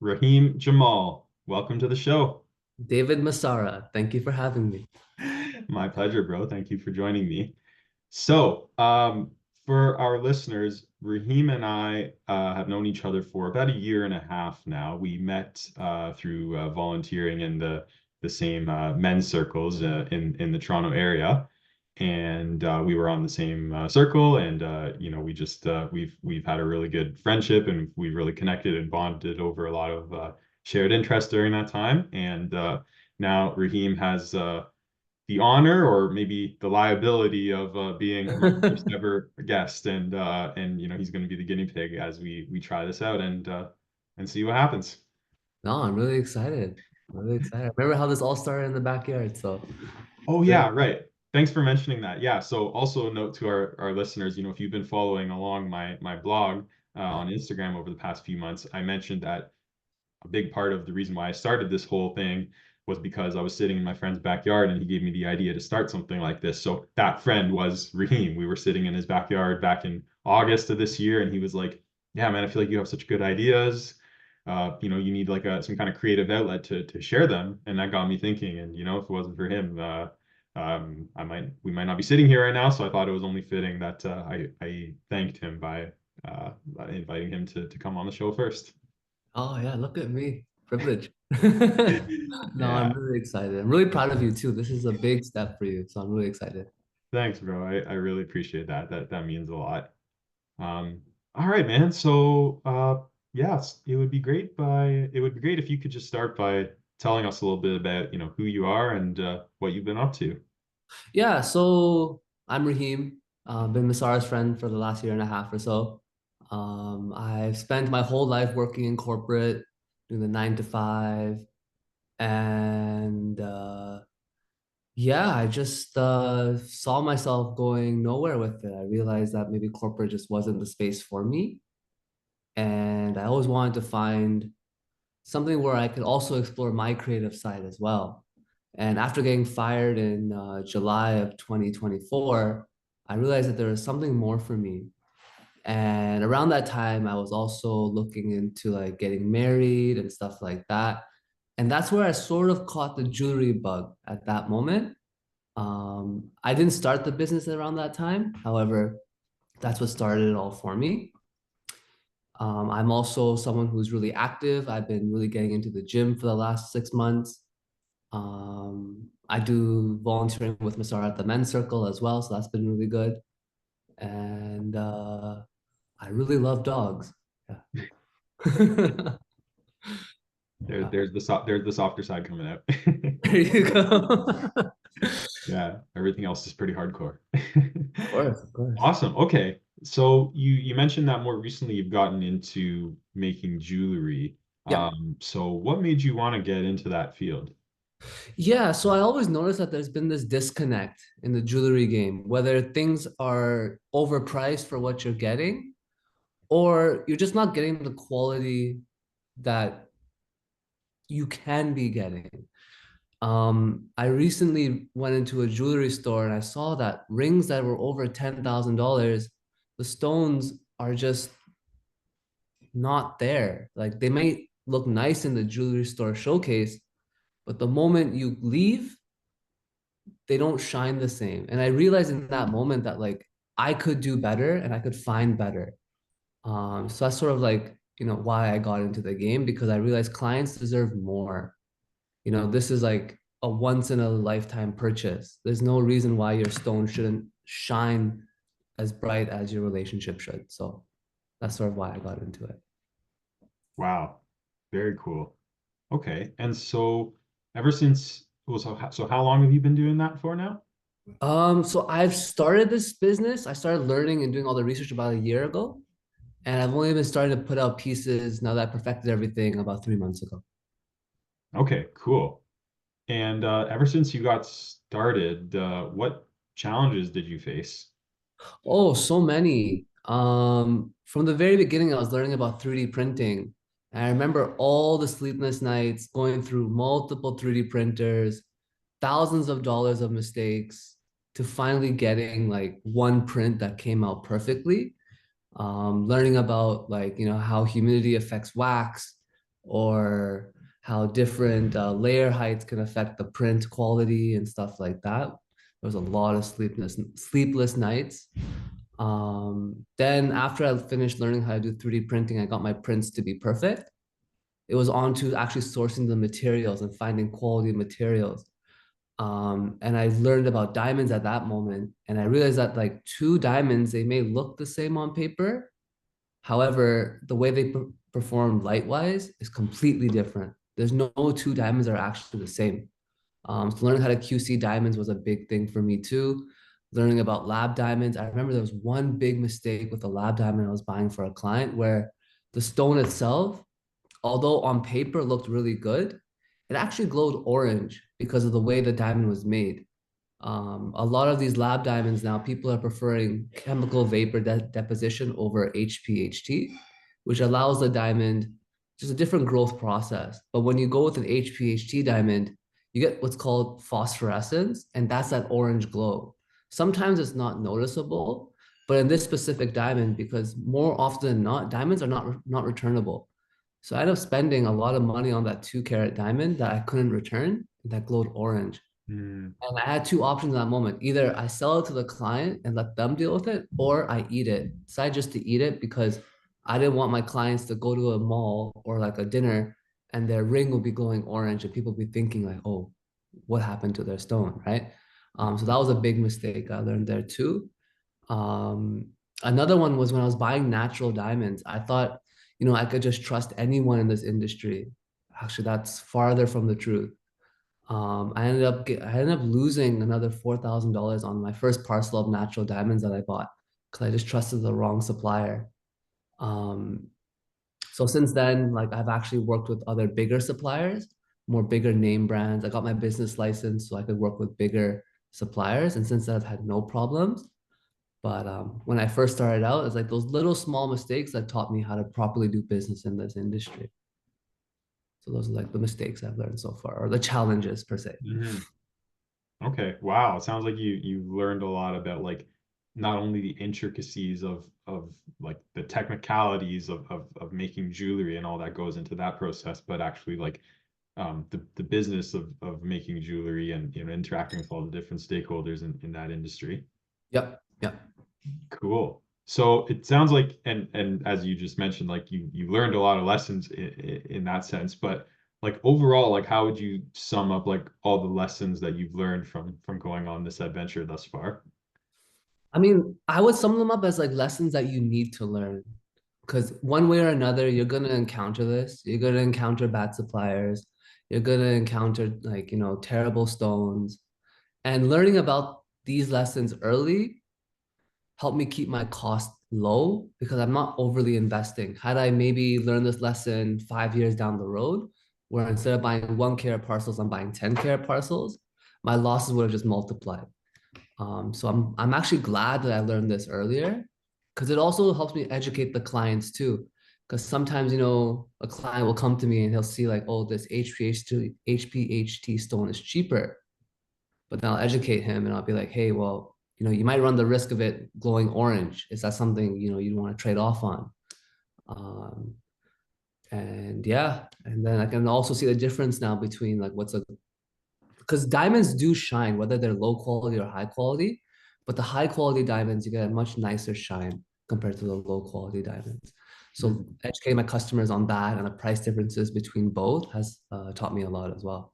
Rahim Jamal. Welcome to the show. David Masara, thank you for having me. My pleasure, bro. Thank you for joining me. So, for our listeners, Rahim and I have known each other for about a year and a half now. We met through volunteering in the same men's circles in the Toronto area, and we were on the same circle. And we just we've had a really good friendship, and we really connected and bonded over a lot of shared interests during that time. And now Rahim has the honor or maybe the liability of being my first ever guest, and he's going to be the guinea pig as we try this out and see what happens. No, I'm really excited. I'm really excited. I remember how this all started in the backyard. So Oh very yeah, right. Thanks for mentioning that. Yeah, so also a note to our listeners, if you've been following along my blog on Instagram over the past few months, I mentioned that a big part of the reason why I started this whole thing was because I was sitting in my friend's backyard and he gave me the idea to start something like this. So that friend was Raheem. We were sitting in his backyard back in August of this year, and he was like, "Yeah, man, I feel like you have such good ideas. You need like some kind of creative outlet to share them." And that got me thinking. And if it wasn't for him, we might not be sitting here right now. So I thought it was only fitting that I thanked him by inviting him to come on the show first. Oh yeah, look at me. Privilege. No, I'm Yeah. really excited. I'm really proud of you too. This is a big step for you. So I'm really excited. Thanks, bro. I really appreciate that. That means a lot. All right, man. So, yes, it would be great if you could just start by telling us a little bit about, who you are and what you've been up to. Yeah, so I'm Rahim. Been Masara's friend for the last year and a half or so. I've spent my whole life working in corporate, doing the 9 to 5, and yeah, I just saw myself going nowhere with it. I realized that maybe corporate just wasn't the space for me. And I always wanted to find something where I could also explore my creative side as well. And after getting fired in July of 2024, I realized that there was something more for me. And around that time, I was also looking into like getting married and stuff like that. And that's where I sort of caught the jewelry bug at that moment. I didn't start the business around that time. However, that's what started it all for me. I'm also someone who's really active. I've been really getting into the gym for the last 6 months. I do volunteering with Masara at the men's circle as well, so that's been really good. And I really love dogs. Yeah. There, Yeah. there's the softer side coming out. There you go. Yeah, everything else is pretty hardcore. Of course, of course. Awesome. Okay. So you mentioned that more recently you've gotten into making jewelry. Yeah. So what made you want to get into that field? Yeah, so I always noticed that there's been this disconnect in the jewelry game, whether things are overpriced for what you're getting, or you're just not getting the quality that you can be getting. I recently went into a jewelry store and I saw that rings that were over $10,000, the stones are just not there. Like they may look nice in the jewelry store showcase, but the moment you leave, they don't shine the same. And I realized in that moment that like I could do better and I could find better. So that's sort of like, why I got into the game because I realized clients deserve more. This is like a once in a lifetime purchase. There's no reason why your stone shouldn't shine as bright as your relationship should. So that's sort of why I got into it. Wow. Very cool. Okay. And so ever since, well, so how long have you been doing that for now? So I've started this business. I started learning and doing all the research about a year ago, and I've only been starting to put out pieces now that I perfected everything about 3 months ago. Okay, cool. And ever since you got started, what challenges did you face? Oh, so many. From the very beginning, I was learning about 3D printing. And I remember all the sleepless nights going through multiple 3D printers, thousands of dollars of mistakes to finally getting like one print that came out perfectly. Learning about like, how humidity affects wax, or how different layer heights can affect the print quality and stuff like that. There was a lot of sleepless nights. Then after I finished learning how to do 3D printing, I got my prints to be perfect. It was on to actually sourcing the materials and finding quality materials. And I learned about diamonds at that moment. And I realized that like two diamonds, they may look the same on paper. However, the way they perform light-wise is completely different. There's no two diamonds are actually the same. So learning how to QC diamonds was a big thing for me too. Learning about lab diamonds. I remember there was one big mistake with a lab diamond I was buying for a client where the stone itself, although on paper looked really good, it actually glowed orange because of the way the diamond was made. A lot of these lab diamonds now, people are preferring chemical vapor deposition over HPHT, which allows the diamond just a different growth process. But when you go with an HPHT diamond, you get what's called phosphorescence, and that's that orange glow. Sometimes it's not noticeable, but in this specific diamond, because more often than not, diamonds are not returnable. So I ended up spending a lot of money on that 2 carat diamond that I couldn't return that glowed orange. Mm, And I had two options in that moment. Either I sell it to the client and let them deal with it, or I eat it. Decided just to eat it because I didn't want my clients to go to a mall or like a dinner and their ring will be glowing orange and people be thinking like, oh, what happened to their stone, right? So that was a big mistake I learned there too. Um, Another one was when I was buying natural diamonds. I thought, I could just trust anyone in this industry. Actually, that's farther from the truth. I ended up losing another $4,000 on my first parcel of natural diamonds that I bought because I just trusted the wrong supplier. Um, so since then, like I've actually worked with other bigger suppliers, more bigger name brands. I got my business license so I could work with bigger suppliers, and since then I've had no problems. But when I first started out, it's like those little small mistakes that taught me how to properly do business in this industry. So those are like the mistakes I've learned so far, or the challenges per se. mhm. Okay. Wow. It sounds like you learned a lot about like not only the intricacies of like the technicalities of making jewelry and all that goes into that process, but actually like the business of making jewelry and interacting with all the different stakeholders in that industry. Yep, yep. Cool. So it sounds like, and as you just mentioned, like you learned a lot of lessons in that sense, but like overall, like how would you sum up like all the lessons that you've learned from going on this adventure thus far? I mean, I would sum them up as like lessons that you need to learn. Because one way or another, you're gonna encounter this. You're gonna encounter bad suppliers. You're gonna encounter like, terrible stones. And learning about these lessons early helped me keep my cost low because I'm not overly investing. Had I maybe learned this lesson 5 years down the road, where instead of buying 1 carat parcels, I'm buying 10 carat parcels, my losses would have just multiplied. So I'm actually glad that I learned this earlier because it also helps me educate the clients too. Because sometimes, a client will come to me and he'll see like, oh, this HPHT stone is cheaper. But then I'll educate him and I'll be like, hey, well, you might run the risk of it glowing orange. Is that something, you'd want to trade off on? Um, and yeah, and then I can also see the difference now between like because diamonds do shine, whether they're low quality or high quality. But the high quality diamonds, you get a much nicer shine compared to the low quality diamonds. So Mhm. educating my customers on that and the price differences between both has taught me a lot as well.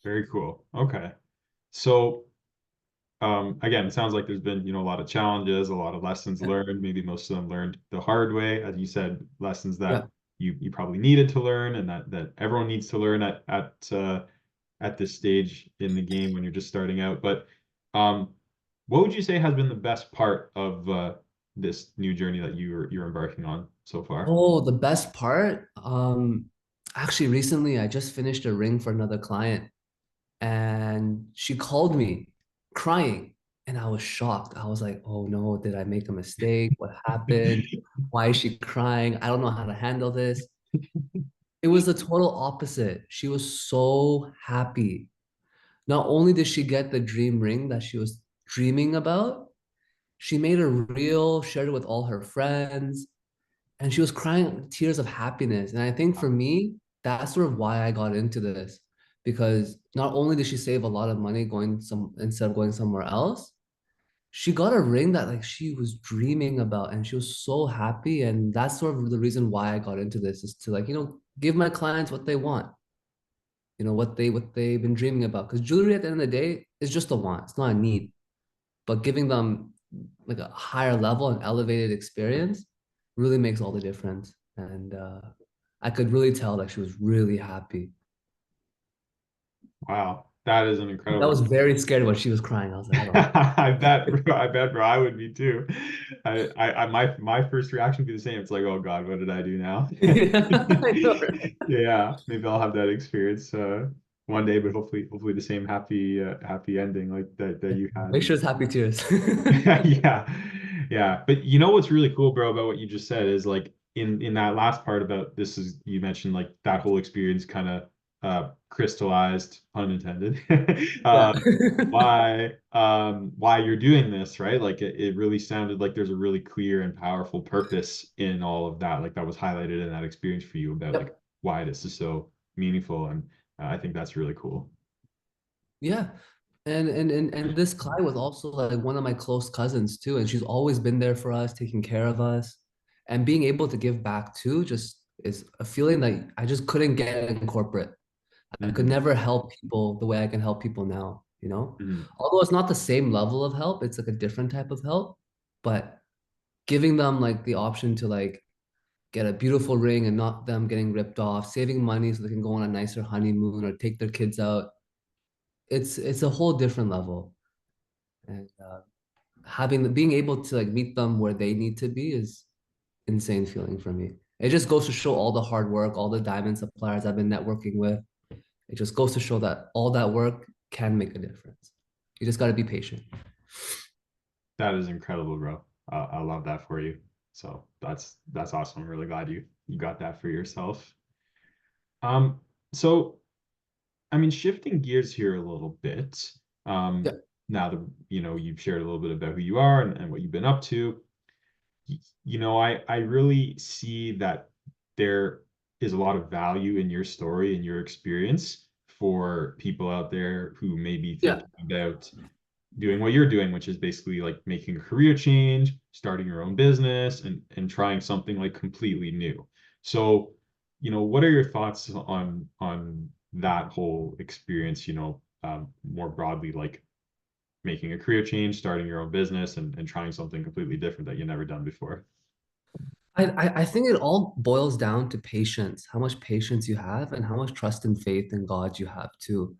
Very cool. Okay. So again, it sounds like there's been, a lot of challenges, a lot of lessons Yeah. learned, maybe most of them learned the hard way, as you said, lessons Yeah. that you probably needed to learn and that everyone needs to learn at this stage in the game when you're just starting out. But um, what would you say has been the best part of this new journey that you're embarking on so far? Oh, the best part. Actually, recently I just finished a ring for another client, and she called me crying, and I was shocked. I was like, "Oh no, did I make a mistake? What happened? Why is she crying? I don't know how to handle this." It was the total opposite. She was so happy. Not only did she get the dream ring that she was dreaming about, she made a reel, shared it with all her friends. and she was crying tears of happiness. And I think for me, that's sort of why I got into this, because not only did she save a lot of money going some instead of going somewhere else, she got a ring that like she was dreaming about, and she was so happy. And that's sort of the reason why I got into this, is to like, give my clients what they want, what they've been dreaming about. Because jewelry at the end of the day is just a want, it's not a need. But giving them like a higher level and elevated experience really makes all the difference. And I could really tell like she was really happy. Wow, that is an I incredible. was very scared when she was crying. I was like, I don't I bet, bro, I bet, bro, I would be too. My first reaction would be the same. It's like, oh God, what did I do now? I know, right? Yeah, maybe I'll have that experience one day, but hopefully the same happy ending like that you had. Make sure it's happy tears. Yeah. Yeah. But you know what's really cool, bro, about what you just said is like in that last part about this is you mentioned like that whole experience kind of crystallized, pun intended, Yeah. why you're doing this, right? Like it really sounded like there's a really clear and powerful purpose in all of that, like that was highlighted in that experience for you about like Yep. why this is so meaningful. And I think that's really cool. Yeah. And this Kai was also like one of my close cousins too. And she's always been there for us, taking care of us. And being able to give back too just is a feeling that I just couldn't get in corporate. I could Hmm. never help people the way I can help people now, you know? Hmm. Although it's not the same level of help, it's like a different type of help. But giving them like the option to like get a beautiful ring and not them getting ripped off, saving money so they can go on a nicer honeymoon or take their kids out, it's a whole different level. And having being able to like meet them where they need to be is insane feeling for me. It just goes to show all the hard work, all the diamond suppliers I've been networking with. It just goes to show that all that work can make a difference. You just got to be patient. That is incredible, bro. I love that for you. So that's awesome. I'm really glad you got that for yourself. Um, so I mean, shifting gears here a little bit. Yeah, Now that you've shared a little bit about who you are and what you've been up to, I really see that there is a lot of value in your story and your experience for people out there who may be yeah. thinking about doing what you're doing, which is basically like making a career change, starting your own business, and trying something like completely new. So, what are your thoughts on that whole experience, more broadly, like making a career change, starting your own business, and trying something completely different that you've never done before? I think it all boils down to patience, how much patience you have and how much trust and faith in God you have too.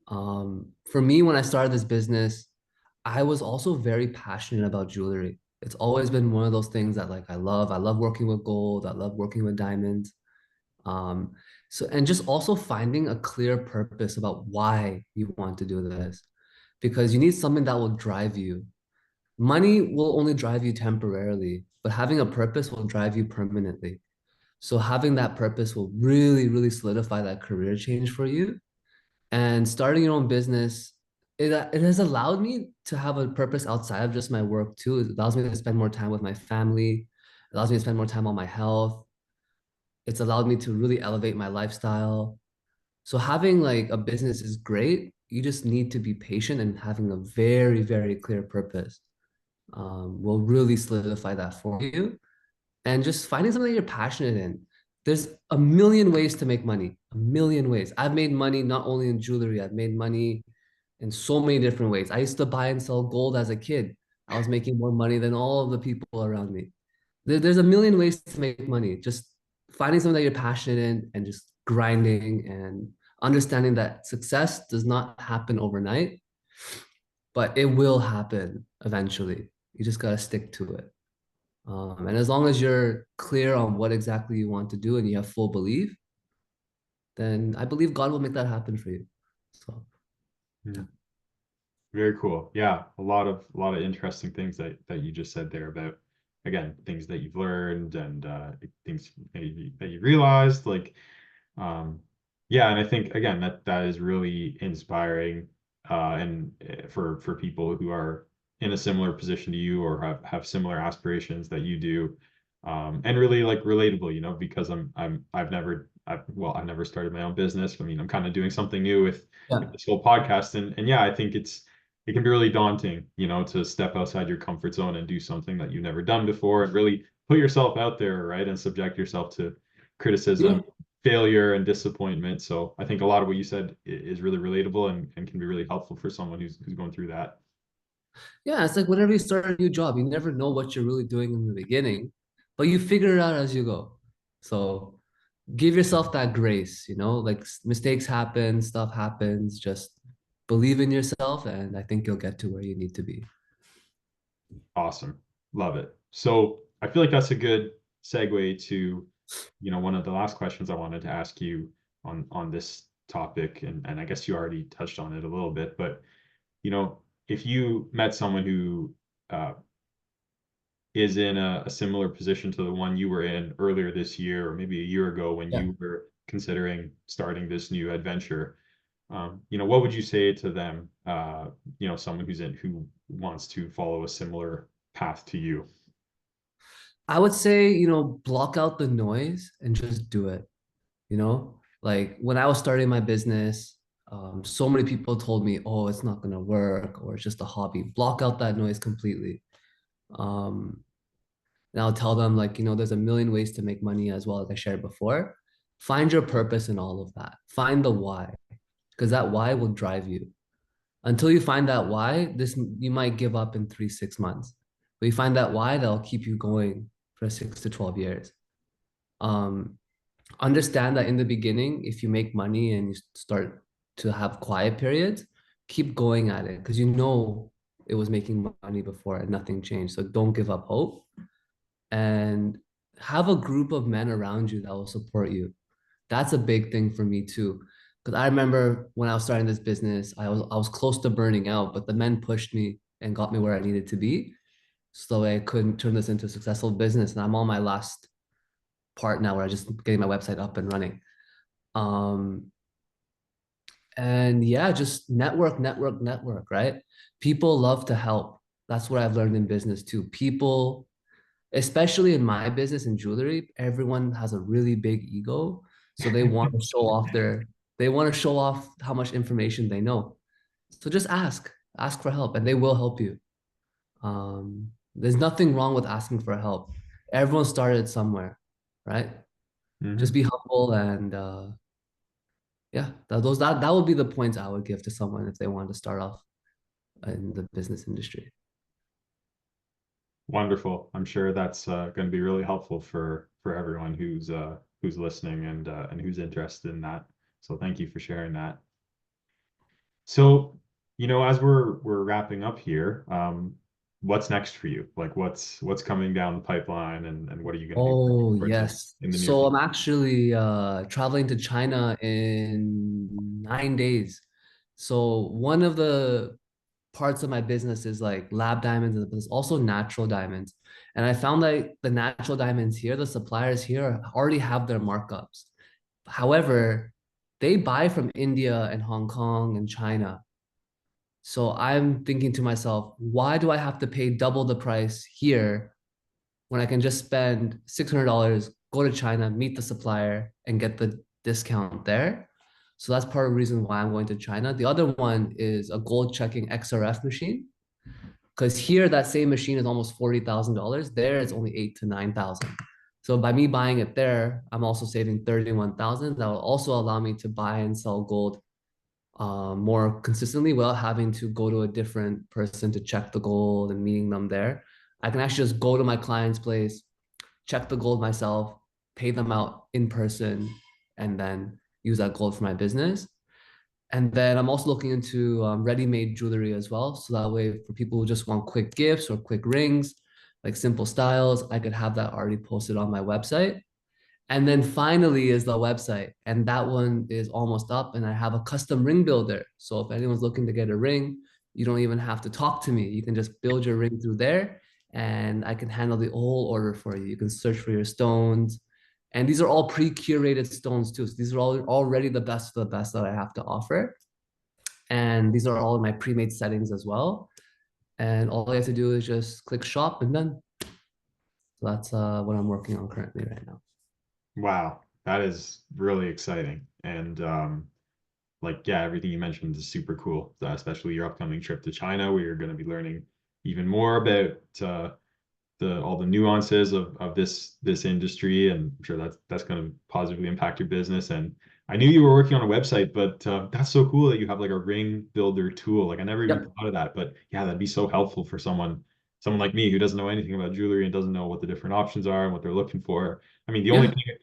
For me, when I started this business, I was also very passionate about jewelry. It's always been one of those things that like I love. I love working with gold. I love working with diamonds. Um, and just also finding a clear purpose about why you want to do this, because you need something that will drive you. Money will only drive you temporarily, but having a purpose will drive you permanently. So having that purpose will really, really solidify that career change for you. And starting your own business, it has allowed me to have a purpose outside of just my work too. It allows me to spend more time with my family. It allows me to spend more time on my health. It's allowed me to really elevate my lifestyle. So having like a business is great. You just need to be patient, and having a very, very clear purpose will really solidify that for you. And just finding something you're passionate in. There's a million ways to make money, a million ways. I've made money not only in jewelry, I've made money in so many different ways. I used to buy and sell gold as a kid. I was making more money than all of the people around me. There's a million ways to make money. Just finding something that you're passionate in and just grinding and understanding that success does not happen overnight, but it will happen eventually. You just got to stick to it. And as long as you're clear on what exactly you want to do and you have full belief, then I believe God will make that happen for you. So, yeah. Hmm. Very cool. Yeah, a lot of interesting things that you just said there about again things that you've learned and things that you realized like yeah, and I think again that is really inspiring and for people who are in a similar position to you or have similar aspirations that you do. and really like relatable, because I've never started my own business. I mean, I'm kind of doing something new with Yeah. this whole podcast, and yeah, I think it can be really daunting, to step outside your comfort zone and do something that you've never done before and really put yourself out there, right? And subject yourself to Yeah. criticism, failure, and disappointment. So I think a lot of what you said is really relatable and can be really helpful for someone who's going through that. Yeah, it's like whenever you start a new job, you never know what you're really doing in the beginning, but you figure it out as you go. So give yourself that grace, like mistakes happen, stuff happens, just believe in yourself, and I think you'll get to where you need to be. Awesome. Love it. So I feel like that's a good segue to, one of the last questions I wanted to ask you on this topic, and I guess you already touched on it a little bit, but if you met someone who uh, is in a similar position to the one you were in earlier this year, or maybe a year ago when Yeah. you were considering starting this new adventure, what would you say to them? Someone who wants to follow a similar path to you. I would say, block out the noise and just do it. Like when I was starting my business, so many people told me, oh, it's not going to work or it's just a hobby. Block out that noise completely. Um, and I'll tell them, like, there's a million ways to make money as well, like I shared before. Find your purpose in all of that. Find the why, because that why will drive you. Until you find that why, this you might give up in 3, 6 months. But you find that why, that'll keep you going for 6 to 12 years. Um, Understand that in the beginning, if you make money and you start to have quiet periods, keep going at it because it was making money before and nothing changed. So don't give up hope and have a group of men around you that will support you. That's a big thing for me too. Because I remember when I was starting this business, I was close to burning out, but the men pushed me and got me where I needed to be. So I couldn't turn this into a successful business. And I'm on my last part now where I'm just getting my website up and running. Um, and yeah, just network, network, network, right? People love to help. That's what I've learned in business too. People, especially in my business in jewelry, everyone has a really big ego. So they want to show off how much information they know. So just ask for help and they will help you. There's nothing wrong with asking for help. Everyone started somewhere, right? Just Mhm. be humble and yeah, that would be the points I would give to someone if they wanted to start off in the business industry. Wonderful. I'm sure that's going to be really helpful for everyone who's listening and who's interested in that. So thank you for sharing that. So, as we're wrapping up here, what's next for you? Like what's coming down the pipeline and what are you going to be working Oh, towards yes. in the near So future? I'm actually traveling to China in 9 days. So one of the parts of my business is like lab diamonds, but it's also natural diamonds. And I found that the natural diamonds here, the suppliers here already have their markups. However, they buy from India and Hong Kong and China. So I'm thinking to myself, why do I have to pay double the price here when I can just spend $600, go to China, meet the supplier, and get the discount there? So that's part of the reason why I'm going to China. The other one is a gold checking XRF machine. Because here that same machine is almost $40,000. There it's only 8 to 9,000. So by me buying it there, I'm also saving 31,000. That will also allow me to buy and sell gold more consistently without having to go to a different person to check the gold and meeting them there. I can actually just go to my client's place, check the gold myself, pay them out in person, and then use that gold for my business. And then I'm also looking into ready-made jewelry as well. So that way, for people who just want quick gifts or quick rings, like simple styles, I could have that already posted on my website. And then finally is the website. And that one is almost up. And I have a custom ring builder. So if anyone's looking to get a ring, you don't even have to talk to me. You can just build your ring through there and I can handle the whole order for you. You can search for your stones. And these are all pre-curated stones too. So these are all already the best of the best that I have to offer. And these are all in my pre-made settings as well. And all you have to do is just click shop and done. So that's what I'm working on currently right now. Wow, that is really exciting. And like yeah, everything you mentioned is super cool, especially your upcoming trip to China, where you're going to be learning even more about the all the nuances of this industry, and I'm sure that's going to positively impact your business. And I knew you were working on a website, but that's so cool that you have like a ring builder tool. Like I never even Yep. thought of that, but yeah, that'd be so helpful for someone like me who doesn't know anything about jewelry and doesn't know what the different options are and what they're looking for. I mean, Yeah.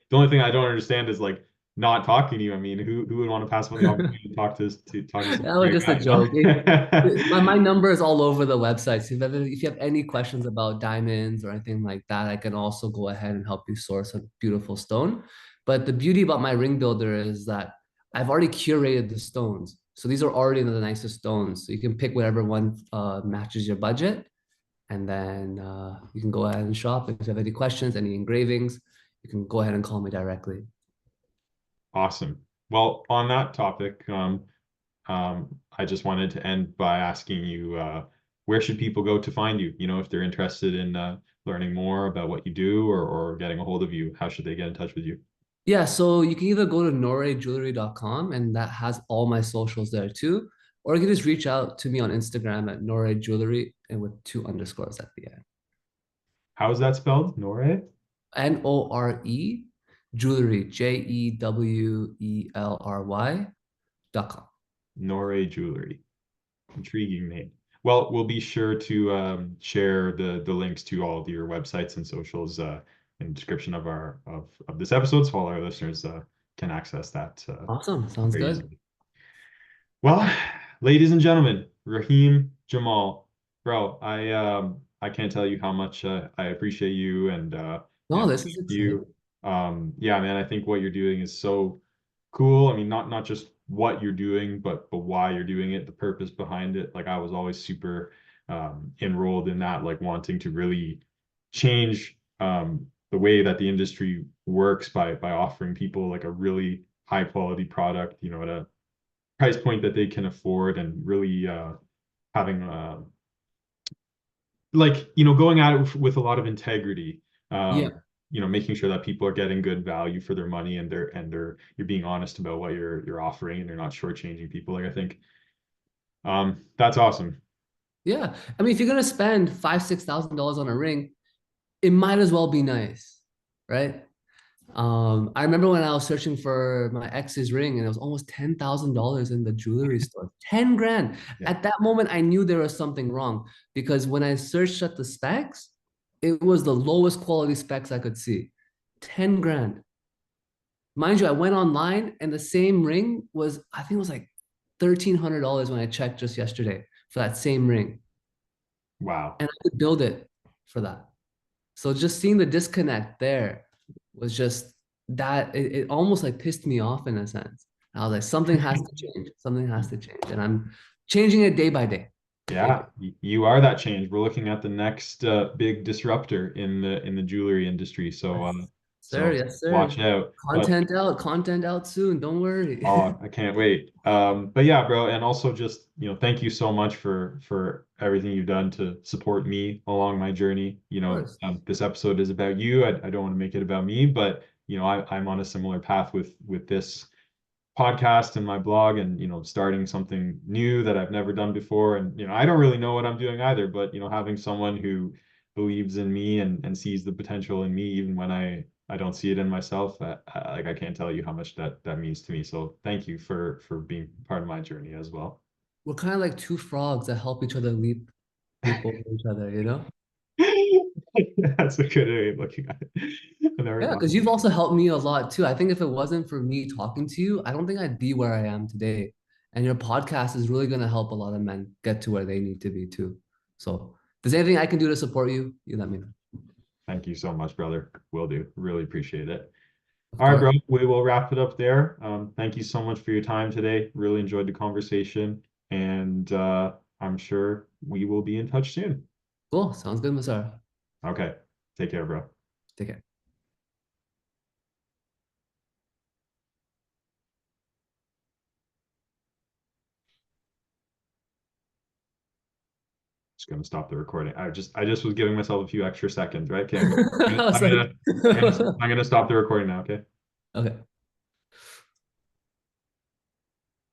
the only thing I don't understand is like not talking to you. I mean, who would want to pass on the opportunity to talk to such That a was great just a guy, joke. you My number is all over the website. So if you have any questions about diamonds or anything like that, I can also go ahead and help you source a beautiful stone. But the beauty about my ring builder is that I've already curated the stones. So these are already the nicest stones. So you can pick whatever one matches your budget. And then you can go ahead and shop. If you have any questions, any engravings, you can go ahead and call me directly. Awesome. Well, on that topic, I just wanted to end by asking you, where should people go to find you? You know, if they're interested in learning more about what you do or getting a hold of you, how should they get in touch with you? Yeah, so you can either go to norejewelry.com and that has all my socials there too, or you can just reach out to me on Instagram at Nore Jewelry and with two underscores at the end. How is that spelled? Nore? Nore Jewelry, JEWELRY.com. Nore Jewelry. Intriguing name. Well, we'll be sure to share the links to all of your websites and socials in the description of of this episode, so all our listeners can access that Awesome. Sounds very good. easily. Well, ladies and gentlemen, Rahim Jamal, bro, I can't tell you how much I appreciate you and No, this thank is exciting. you. Yeah, man, I think what you're doing is so cool. I mean, not just what you're doing, but why you're doing it, the purpose behind it. Like I was always super enrolled in that, like wanting to really change the way that the industry works by offering people like a really high quality product, you know, at a price point that they can afford and really having like you know going at it with a lot of integrity, um, Yeah. you know, making sure that people are getting good value for their money and they're you're being honest about what you're offering and you're not shortchanging people. Like I think that's awesome. Yeah. I mean, if you're gonna spend five, $6,000 on a ring, it might as well be nice, right? I remember when I was searching for my ex's ring and it was almost $10,000 in the jewelry store. 10 grand. Yeah. At that moment, I knew there was something wrong because when I searched at the specs, it was the lowest quality specs I could see. 10 grand. Mind you, I went online and the same ring was, I think it was like $1,300 when I checked just yesterday for that same ring. Wow. And I could build it for that. So just seeing the disconnect there was just that it almost like pissed me off in a sense. I was like, something has to change. Something has to change. And I'm changing it day by day. Day by Yeah, you are that change. We're looking at the next big disruptor in the jewelry industry. So Yes, sir. so Yes, sir. watch out. But Content out soon. Don't worry. oh, I can't wait. But yeah, bro, and also just, you know, thank you so much for everything you've done to support me along my journey. You Of know, course. this episode is about you. I don't want to make it about me, but you know, I'm on a similar path with this podcast and my blog and you know starting something new that I've never done before, and you know I don't really know what I'm doing either, but you know having someone who believes in me and sees the potential in me even when I don't see it in myself, like I can't tell you how much that means to me. So thank you for being part of my journey as well. We're kind of like two frogs that help each other leap over each other, you know? That's a good way of looking at it. I never Yeah, thought because of you've it. also helped me a lot too. I think if it wasn't for me talking to you, I don't think I'd be where I am today. And your podcast is really going to help a lot of men get to where they need to be too. So, if there's anything I can do to support you, you let me know. Thank you so much, brother. Will do. Really appreciate it. Of All right, course. bro. We will wrap it up there. Thank you so much for your time today. Really enjoyed the conversation, and I'm sure we will be in touch soon. Cool. Sounds good, Masara. Okay. Take care, bro. Take care. Just gonna stop the recording. I just was giving myself a few extra seconds, right? Okay, I'm I gonna, was I'm like, gonna, I'm gonna stop the recording now. Okay. okay.